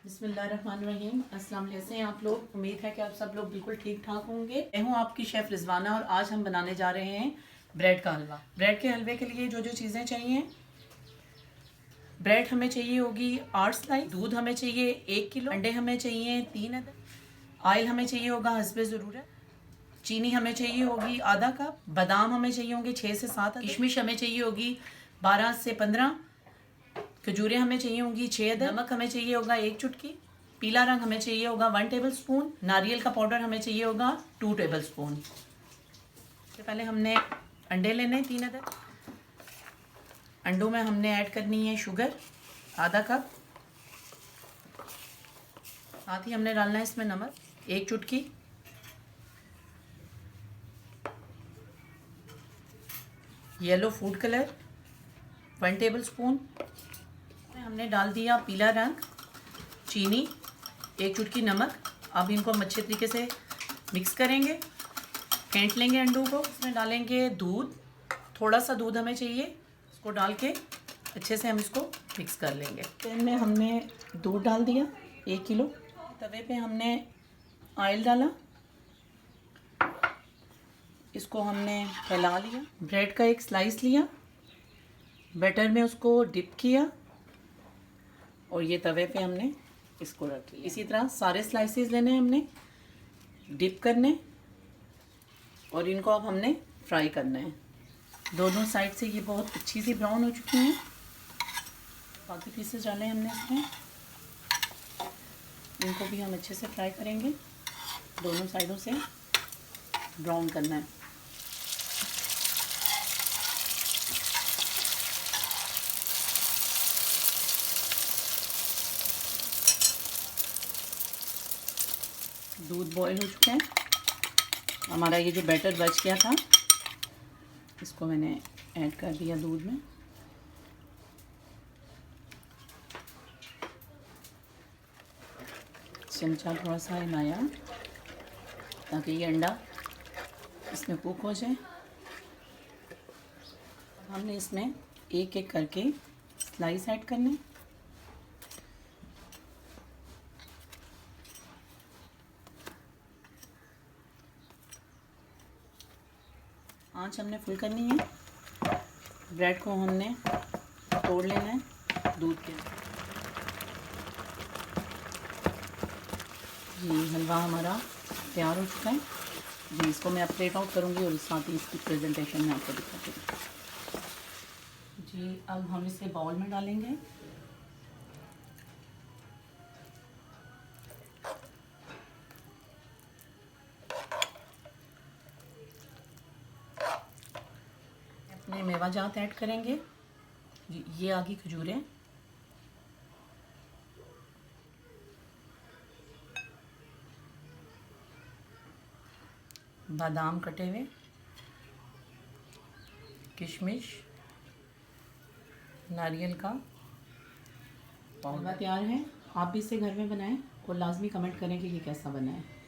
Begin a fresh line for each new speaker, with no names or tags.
बिस्मिल्लाहिर्रहमानिर्रहीम। अस्सलाम वालेकुम। कैसे हैं आप लोग? उम्मीद है कि आप सब लोग बिल्कुल ठीक ठाक होंगे। मैं हूँ आपकी शेफ़ रिजवाना और आज हम बनाने जा रहे हैं ब्रेड का हलवा। ब्रेड के हलवे के लिए जो जो चीज़ें चाहिए, ब्रेड हमें चाहिए होगी 8 स्लाइस, दूध हमें चाहिए 1 किलो, अंडे हमें चाहिए 3 अदद, ऑयल हमें चाहिए होगा हस्बे ज़रूरत, चीनी हमें चाहिए होगी आधा कप, बादाम हमें चाहिए होंगे 6 से 7, किशमिश हमें चाहिए होगी 12 से 15, खजूरें हमें चाहिए होंगी 6 अदद, नमक हमें चाहिए होगा 1 चुटकी, पीला रंग हमें चाहिए होगा 1 टेबल स्पून, नारियल का पाउडर हमें चाहिए होगा 2 टेबल स्पून। सबसे पहले हमने अंडे लेने हैं 3 अदद। अंडों में हमने ऐड करनी है शुगर आधा कप, साथ ही हमने डालना है इसमें नमक 1 चुटकी, yellow food colour 1 table spoon, हमने डाल दिया पीला रंग, चीनी 1 चुटकी, नमक। अब इनको हम अच्छे तरीके से मिक्स करेंगे, फेंट लेंगे अंडों को। इसमें डालेंगे दूध, थोड़ा सा दूध हमें चाहिए, इसको डाल के अच्छे से हम इसको मिक्स कर लेंगे। पैन में हमने दूध डाल दिया 1 किलो, तवे पे हमने ऑयल डाला, इसको हमने फैला लिया, ब्रेड का एक स्लाइस लिया, बैटर में उसको डिप किया और ये तवे पे हमने इसको रख लिया। इसी तरह सारे स्लाइसेस लेने हैं हमने, डिप करने और इनको अब हमने फ्राई करना है। दोनों साइड से ये बहुत अच्छी सी ब्राउन हो चुकी हैं। बाकी पीसेस डाले हमने इसमें, इनको भी हम अच्छे से फ्राई करेंगे, दोनों साइडों से ब्राउन करना है। दूध बॉईल हो चुका है, हमारा ये जो बैटर बच गया था इसको मैंने ऐड कर दिया दूध में। चमचा थोड़ा सा हिलाया ताकि ये अंडा इसमें कुक हो जाए। हमने इसमें एक एक करके स्लाइस ऐड करने, आंच हमने फुल करनी है। ब्रेड को हमने तोड़ लेना है दूध के। जी हलवा हमारा तैयार हो चुका है जी। इसको मैं अब प्लेट आउट करूँगी और साथ ही इसकी प्रेजेंटेशन में आपको दिखाती हूँ जी। अब हम इसे बाउल में डालेंगे। अपने मेवा जात ऐड करेंगे जी। ये आगी खजूरें, बादाम कटे हुए, किशमिश, नारियल का पाउडर तैयार है। आप भी इसे घर में बनाएं और लाजमी कमेंट करें कि ये कैसा बना है।